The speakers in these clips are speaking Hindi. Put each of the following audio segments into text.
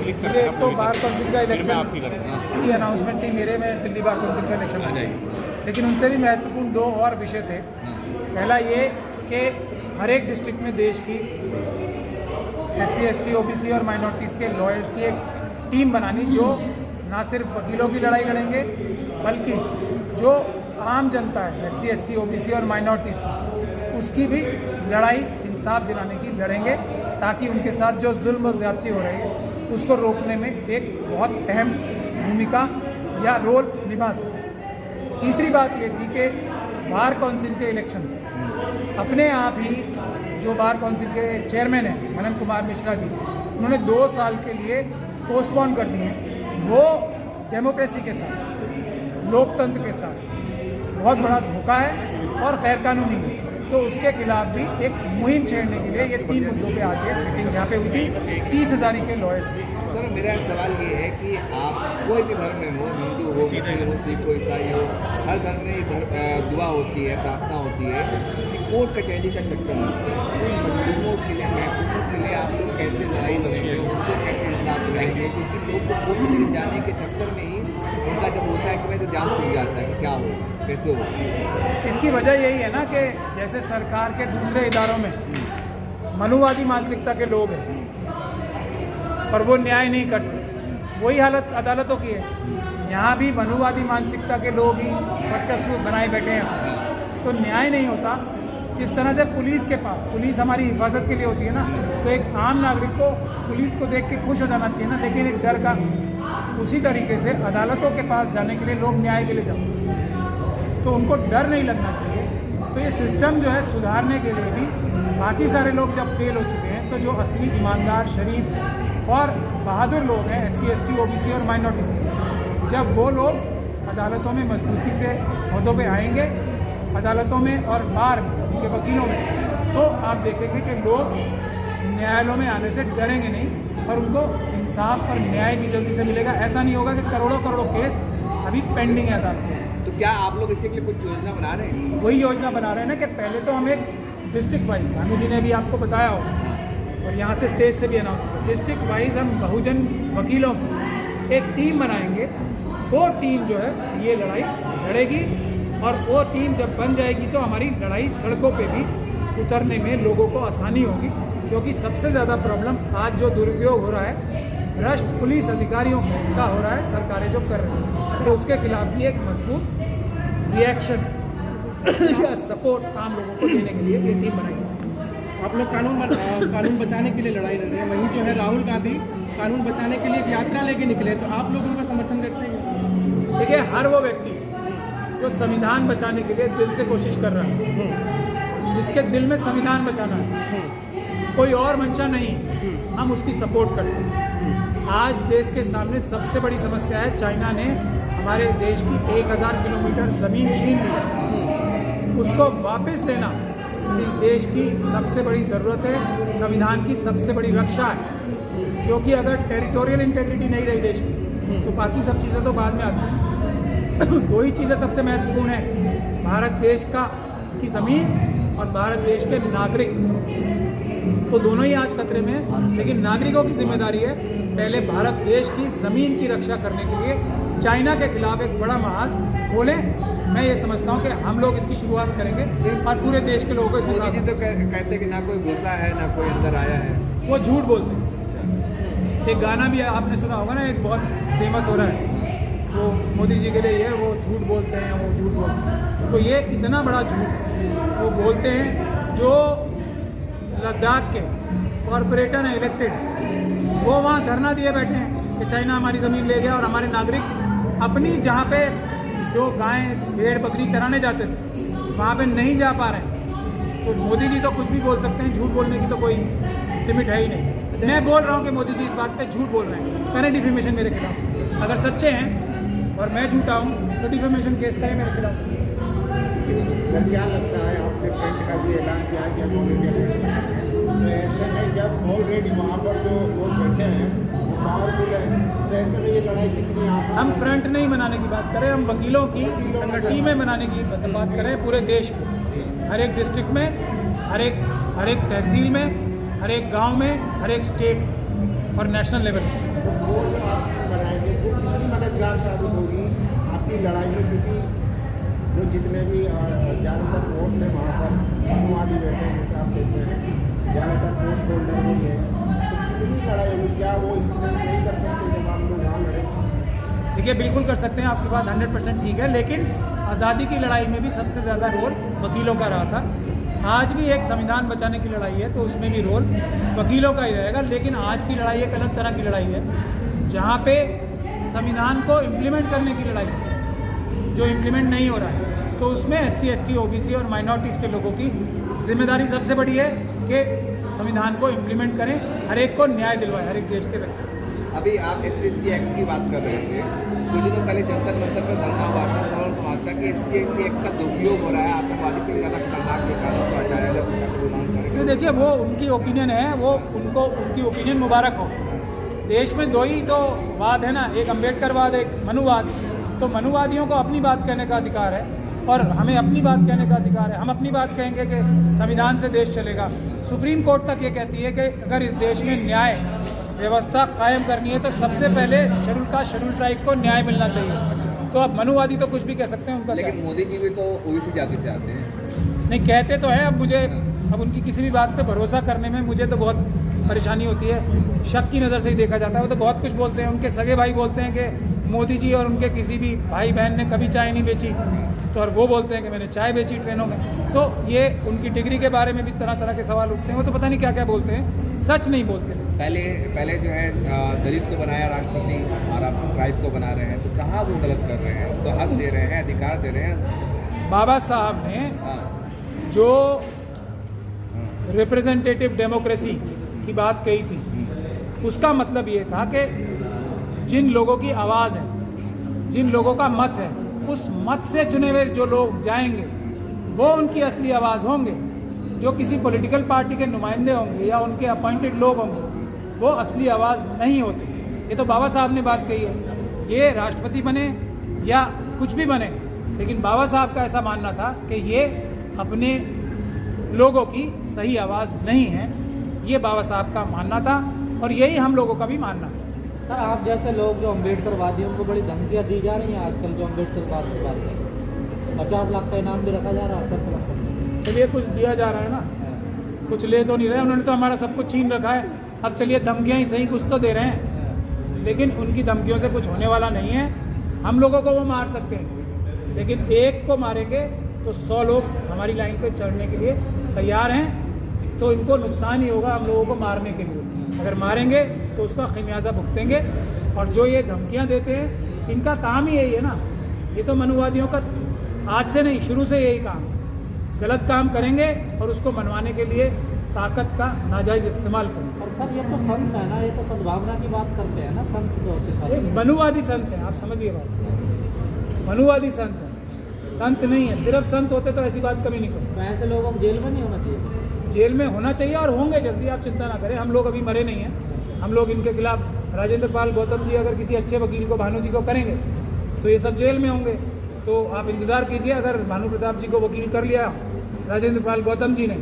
पब्लिक मुझे एक तो बार काउंसिल का इलेक्शन की अनाउंसमेंट थी मेरे में, दिल्ली बार काउंसिल का इलेक्शन आ जाएगी, लेकिन उनसे भी महत्वपूर्ण दो और विषय थे। पहला ये कि हर एक डिस्ट्रिक्ट में देश की SC ST OBC और माइनॉरिटीज़ के लॉयर्स की एक टीम बनानी, जो ना सिर्फ वकीलों की लड़ाई लड़ेंगे बल्कि जो आम जनता है SC ST OBC और माइनॉरिटीज़ की, उसकी भी लड़ाई इंसाफ दिलाने की लड़ेंगे, ताकि उनके साथ जो जुल्म और ज़्यादती हो रही है उसको रोकने में एक बहुत अहम भूमिका या रोल निभा सके। तीसरी बात ये थी कि बार काउंसिल के इलेक्शंस अपने आप ही, जो बार काउंसिल के चेयरमैन हैं मनन कुमार मिश्रा जी, उन्होंने 2 साल के लिए पोस्टपोन कर दिए। वो डेमोक्रेसी के साथ, लोकतंत्र के साथ बहुत बड़ा धोखा है और गैरकानूनी है। तो उसके खिलाफ भी एक मुहिम छेड़ने के लिए ये 3 मुद्दों पे आज ये मीटिंग यहाँ पे हुई थी 30,000 के लॉयर्स की। सर, मेरा सवाल ये है कि आप कोई भी धर्म में हो, हिंदू हो, मुस्लिम हो, सिख हो, ईसाई हो, हर धर्म में दुआ होती है, प्रार्थना होती है कि कोर्ट कचहरी का चक्कर उन मजलूमों के लिए, महकूमों के लिए आप लोग कैसे लड़ाई लड़ेंगे, उनको कैसे इंसाफ दिलाएंगे? क्योंकि लोग को कोर्ट कचहरी जाने के चक्कर में ही उनका जब होता है कि मैं तो जान सूझ जाता है कि क्या हो, कैसे हो। इसकी वजह यही है ना कि जैसे सरकार के दूसरे इदारों में मनुवादी मानसिकता के लोग हैं और वो न्याय नहीं करते, वही हालत अदालतों की है। यहाँ भी मनुवादी मानसिकता के लोग ही वर्चस्व बनाए बैठे हैं, तो न्याय नहीं होता। जिस तरह से पुलिस के पास, पुलिस हमारी हिफाजत के लिए होती है ना, तो एक आम नागरिक को पुलिस को देख के खुश हो जाना चाहिए ना, लेकिन एक डर का। उसी तरीके से अदालतों के पास जाने के लिए लोग न्याय के लिए जाते, तो उनको डर नहीं लगना चाहिए। तो ये सिस्टम जो है सुधारने के लिए भी, बाकी सारे लोग जब फेल हो चुके हैं, तो जो असली ईमानदार, शरीफ और बहादुर लोग हैं SC ST OBC और माइनॉरिटीज़ के, जब वो लोग अदालतों में मजबूती से अहदों पे आएंगे, अदालतों में और बार में, उनके वकीलों में, तो आप देखेंगे कि लोग न्यायालयों में आने से डरेंगे नहीं और उनको इंसाफ और न्याय भी जल्दी से मिलेगा। ऐसा नहीं होगा कि करोड़ों करोड़ों केस अभी पेंडिंग है अदालत में। तो क्या आप लोग इसके लिए कुछ योजना बना रहे हैं? वही योजना बना रहे हैं ना कि पहले तो हम एक डिस्ट्रिक्ट वाइज, भानु जी ने भी आपको बताया होगा और यहाँ से स्टेज से भी अनाउंस किया, डिस्ट्रिक्ट वाइज हम बहुजन वकीलों की एक टीम बनाएंगे। वो टीम जो है ये लड़ाई लड़ेगी और वो टीम जब बन जाएगी तो हमारी लड़ाई सड़कों पे भी उतरने में लोगों को आसानी होगी, क्योंकि सबसे ज़्यादा प्रॉब्लम आज जो दुरुपयोग हो रहा है भ्रष्ट पुलिस अधिकारियों का हो रहा है, सरकारें जो कर रही हैं, तो उसके खिलाफ भी एक मजबूत रिएक्शन या सपोर्ट आम लोगों को देने के लिए ये टीम बनाई। आप लोग कानून बचाने के लिए लड़ाई लड़ रहे हैं, वहीं जो है राहुल गांधी कानून बचाने के लिए एक यात्रा लेके निकले, तो आप लोग उनका समर्थन करते हैं? देखिए, हर वो व्यक्ति जो संविधान बचाने के लिए दिल से कोशिश कर रहा है, जिसके दिल में संविधान बचाना है, कोई और मंशा नहीं, हम उसकी सपोर्ट करते हैं। आज देश के सामने सबसे बड़ी समस्या है, चाइना ने हमारे देश की 1000 किलोमीटर ज़मीन छीन ली है, उसको वापस लेना इस देश की सबसे बड़ी ज़रूरत है, संविधान की सबसे बड़ी रक्षा है। क्योंकि अगर टेरिटोरियल इंटेग्रिटी नहीं रही देश की, तो बाकी सब चीज़ें तो बाद में आती हैं। 2 ही चीज़ें सबसे महत्वपूर्ण है, भारत देश की ज़मीन और भारत देश के नागरिक, तो दोनों ही आज खतरे में हैं। लेकिन नागरिकों की जिम्मेदारी है पहले भारत देश की ज़मीन की रक्षा करने के लिए चाइना के खिलाफ एक बड़ा महाज खोलें। मैं ये समझता हूँ कि हम लोग इसकी शुरुआत करेंगे और पूरे देश के लोगों को इसमें साथ। तो कहते हैं कि ना कोई घुसा है ना कोई अंदर आया है, वो झूठ बोलते हैं। एक गाना भी आपने सुना होगा ना, एक बहुत फेमस हो रहा है, वो मोदी जी के लिए है, वो झूठ बोलते हैं, वो झूठ बोलते हैं। तो ये इतना बड़ा झूठ वो बोलते हैं, जो लद्दाख के कॉरपोरेटर हैं इलेक्टेड, वो वहाँ धरना दिए बैठे हैं कि चाइना हमारी ज़मीन ले गया और हमारे नागरिक अपनी जहाँ पे जो गाय भेड़ बकरी चराने जाते थे वहाँ पे नहीं जा पा रहे हैं। तो मोदी जी तो कुछ भी बोल सकते हैं, झूठ बोलने की तो कोई लिमिट है ही नहीं। मैं बोल रहा हूँ कि मोदी जी इस बात पे झूठ बोल रहे हैं, करें डिफेमेशन मेरे खिलाफ। अगर सच्चे हैं और मैं झूठा हूँ तो डिफेमेशन केस करें मेरे खिलाफ। सर, क्या लगता है, आपने फ्रंट का भी ऐलान किया कि तो ऐसे में जब ऑलरेडी वहाँ पर जो लोग बैठे हैं वो पावरफुल है, तो ऐसे में ये लड़ाई कितनी आसान? हम फ्रंट नहीं बनाने की बात करें, हम वकीलों की टीमें बनाने की बात करें। पूरे देश में, हर एक डिस्ट्रिक्ट में, हर एक तहसील में, हर एक गांव में, हर एक स्टेट और नेशनल लेवल पे। तो वो जो आप बनाएंगे वो कितनी मददगार साबित होगी आपकी लड़ाई में, क्योंकि जो जितने भी ज़्यादातर पोस्ट है वहाँ पर मनुवादी बैठे हैं, जैसे आप देखते हैं ज़्यादातर पोस्ट होल्डर वही है, तो कितनी लड़ाई होगी? क्या वो इन्फ्लुएंस नहीं कर सकते जब आप लोग वहाँ लड़ेंगे? देखिए बिल्कुल कर सकते हैं, आपकी बात 100% ठीक है, लेकिन आज़ादी की लड़ाई में भी सबसे ज़्यादा रोल वकीलों का रहा था। आज भी एक संविधान बचाने की लड़ाई है तो उसमें भी रोल वकीलों का ही रहेगा, लेकिन आज की लड़ाई एक अलग तरह की लड़ाई है जहाँ पे संविधान को इम्प्लीमेंट करने की लड़ाई है, जो इम्प्लीमेंट नहीं हो रहा है। तो उसमें SC, ST, OBC और माइनॉरिटीज़ के लोगों की जिम्मेदारी सबसे बड़ी है कि संविधान को इम्प्लीमेंट करें, हर एक को न्याय दिलवाएं, हर एक देश के व्यक्ति। अभी आप SC/ST एक्ट की बात कर रहे थे, कुछ दिनों पहले जंतर मंतर पर धरना हुआ था, सवाल समाज का कि SC/ST एक्ट का दुरुपयोग हो रहा है, आतंकवादी से भी ज़्यादा खतरनाक ये कानून को हटाया जा सकता है, मांग करेंगे। तो देखिए वो उनकी ओपिनियन है, वो उनको उनकी ओपिनियन मुबारक हो। देश में दो ही तो वाद है ना, एक अम्बेडकरवाद, एक मनुवाद। तो मनुवादियों को अपनी बात कहने का अधिकार है और हमें अपनी बात कहने का अधिकार है। हम अपनी बात कहेंगे कि संविधान से देश चलेगा। सुप्रीम कोर्ट तक ये कहती है कि अगर इस देश में न्याय व्यवस्था कायम करनी है तो सबसे पहले शेड्यूल ट्राइब को न्याय मिलना चाहिए। तो अब मनुवादी तो कुछ भी कह सकते हैं उनका, लेकिन मोदी जी भी तो OBC जाति से आते हैं। नहीं कहते तो है। अब उनकी किसी भी बात पे भरोसा करने में मुझे तो बहुत परेशानी होती है, शक की नज़र से ही देखा जाता है। वो तो बहुत कुछ बोलते हैं, उनके सगे भाई बोलते हैं कि मोदी जी और उनके किसी भी भाई बहन ने कभी चाय नहीं बेची, तो और वो बोलते हैं कि मैंने चाय बेची ट्रेनों में। तो ये उनकी डिग्री के बारे में भी तरह तरह के सवाल उठते हैं, वो तो पता नहीं क्या क्या बोलते हैं, सच नहीं बोलते। पहले जो है दलित को बनाया राष्ट्रपति और आप ट्राइब को बना रहे हैं, तो कहाँ वो गलत कर रहे हैं? उनको हक दे रहे हैं, अधिकार दे रहे हैं। बाबा साहब ने जो रिप्रेजेंटेटिव डेमोक्रेसी की बात कही थी, उसका मतलब ये था कि जिन लोगों की आवाज़ है, जिन लोगों का मत है, उस मत से चुने हुए जो लोग जाएंगे वो उनकी असली आवाज़ होंगे। जो किसी पॉलिटिकल पार्टी के नुमाइंदे होंगे या उनके अपॉइंटेड लोग होंगे, वो असली आवाज़ नहीं होती। ये तो बाबा साहब ने बात कही है। ये राष्ट्रपति बने या कुछ भी बने, लेकिन बाबा साहब का ऐसा मानना था कि ये अपने लोगों की सही आवाज़ नहीं है। ये बाबा साहब का मानना था और यही हम लोगों का भी मानना है। सर आप जैसे लोग जो अम्बेडकरवादियों को बड़ी धमकियाँ दी जा रही हैं आजकल, जो अम्बेडकरवाद की बात है, 50 लाख का इनाम भी रखा जा रहा है, 70 लाख का। चलिए कुछ दिया जा रहा है ना, कुछ ले तो नहीं रहे, उन्होंने तो हमारा सब कुछ छीन रखा है। अब चलिए धमकियाँ ही सही, कुछ तो दे रहे हैं, लेकिन उनकी धमकियों से कुछ होने वाला नहीं है। हम लोगों को वो मार सकते हैं, लेकिन एक को मारेंगे तो 100 लोग हमारी लाइन पे चढ़ने के लिए तैयार हैं। तो इनको नुकसान ही होगा हम लोगों को मारने के लिए। अगर मारेंगे तो उसका खमियाजा भुगतेंगे। और जो ये धमकियां देते हैं, इनका काम ही यही है ना। ये तो मनुवादियों का आज से नहीं, शुरू से यही काम, गलत काम करेंगे और उसको मनवाने के लिए ताकत का नाजायज़ इस्तेमाल करेंगे। और सर ये तो संत है ना, ये तो सद्भावना की बात करते हैं ना, संत तो होते ये सारे। मनुवादी संत हैं, आप समझिए बात। मनुवादी संत हैं, संत नहीं है। सिर्फ संत होते तो ऐसी बात कभी नहीं करते। तो ऐसे लोगों को जेल में नहीं होना चाहिए? जेल में होना चाहिए और होंगे जल्दी, आप चिंता ना करें। हम लोग अभी मरे नहीं हैं। हम लोग इनके खिलाफ, राजेंद्र पाल गौतम जी अगर किसी अच्छे वकील को, भानु जी को करेंगे तो ये सब जेल में होंगे। तो आप इंतज़ार कीजिए, अगर भानु प्रताप जी को वकील कर लिया राजेंद्र पाल गौतम जी ने,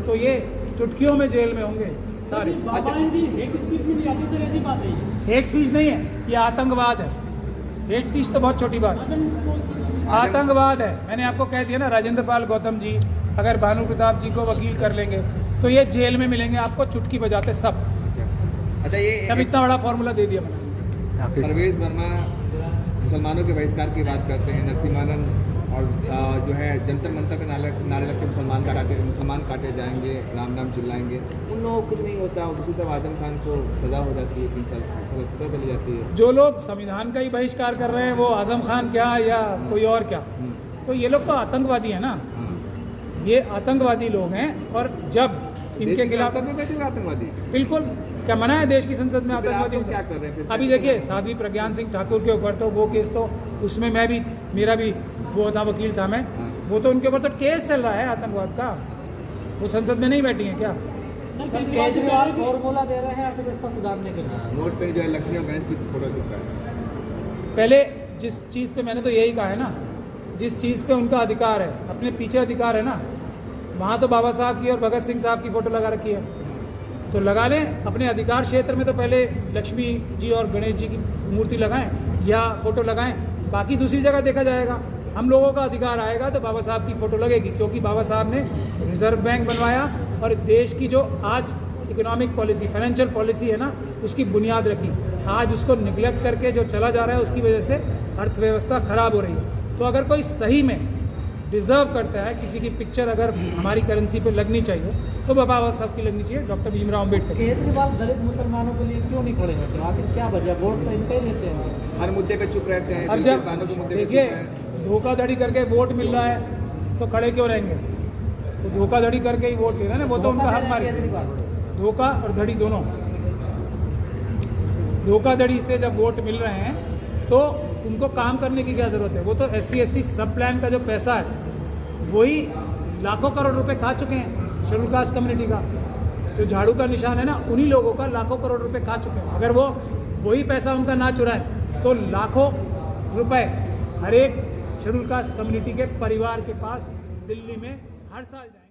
तो ये चुटकियों में जेल में होंगे सारे। हेट स्पीच में नहीं आती सर, ऐसी बात है ये। हेट स्पीच नहीं है, ये आतंकवाद है। हेट स्पीच तो बहुत छोटी बात है, आतंकवाद है। मैंने आपको कह दिया ना, राजेंद्र पाल गौतम जी अगर भानु प्रताप जी को वकील कर लेंगे तो ये जेल में मिलेंगे आपको चुटकी बजाते सब। अच्छा, ये अब इतना बड़ा फॉर्मूला दे दिया मैंने। परवेज वर्मा मुसलमानों के बहिष्कार की बात करते हैं, नरसिम्हानंद और जो है जंतर मंतर पे नारे लग के मुसलमान काटे जाएंगे, राम नाम चिल्लाएंगे। उन लोगों को कुछ नहीं होता। दूसरी तरफ आजम खान को सजा हो जाती है, 3 साल सजा चली जाती है। जो लोग संविधान का ही बहिष्कार कर रहे हैं, वो आजम खान क्या या कोई और क्या, तो ये लोग तो आतंकवादी है ना। ये आतंकवादी लोग हैं। और जब इनके खिलाफ आतंकवादी, बिल्कुल, क्या मना है देश की संसद में आतंकवादी? क्या कर रहे हैं? अभी देखिए साध्वी प्रज्ञान सिंह ठाकुर के ऊपर तो वो केस, तो उसमें मैं भी, मेरा भी वो था, वकील था मैं। वो तो उनके ऊपर तो केस चल रहा है आतंकवाद का। वो संसद में नहीं बैठी हैं क्या? सर केजरीवाल फॉर्मूला दे रहे हैं अर्थव्यवस्था सुधारने के लिए। नोट पे जो है लक्ष्मी और गणेश की फोटो चिपका है। पहले जिस चीज़ पे, मैंने तो यही कहा है ना, जिस चीज़ पे उनका अधिकार है, अपने पीछे अधिकार है ना, वहाँ तो बाबा साहब की और भगत सिंह साहब की फ़ोटो लगा रखी है। तो लगा लें अपने अधिकार क्षेत्र में, तो पहले लक्ष्मी जी और गणेश जी की मूर्ति लगाएं या फोटो लगाएं, बाकी दूसरी जगह देखा जाएगा। हम लोगों का अधिकार आएगा तो बाबा साहब की फ़ोटो लगेगी, क्योंकि बाबा साहब ने रिजर्व बैंक बनवाया और देश की जो आज इकोनॉमिक पॉलिसी, फाइनेंशियल पॉलिसी है ना, उसकी बुनियाद रखी। आज उसको निगलेक्ट करके जो चला जा रहा है, उसकी वजह से अर्थव्यवस्था खराब हो रही है। तो अगर कोई सही में डिज़र्व करता है, किसी की पिक्चर अगर हमारी करेंसी पे लगनी चाहिए तो बाबा साहब की लगनी चाहिए, डॉक्टर भीमराव अम्बेडकर। केजरीवाल दलित मुसलमानों के लिए क्यों नहीं खड़े होते? आखिर क्या वजह? वोट तो इनका ही लेते हैं, हर मुद्दे पे चुप रहते हैं। अब जब देखिए धोखाधड़ी करके वोट मिल रहा है तो खड़े क्यों रहेंगे? तो धोखाधड़ी करके ही वोट ले रहे हैं ना, वो तो उनका हक मारी। धोखा और धड़ी दोनों, धोखाधड़ी से जब वोट मिल रहे हैं तो उनको काम करने की क्या ज़रूरत है? वो तो SC/ST सब प्लान का जो पैसा है वही लाखों करोड़ रुपए खा चुके हैं शेड्यूल कास्ट कम्युनिटी का। जो झाड़ू का निशान है ना, उन्हीं लोगों का लाखों करोड़ रुपए खा चुके हैं। अगर वो वही पैसा उनका ना चुराए तो लाखों रुपए हर एक शेड्यूल कास्ट कम्युनिटी के परिवार के पास दिल्ली में हर साल जाए।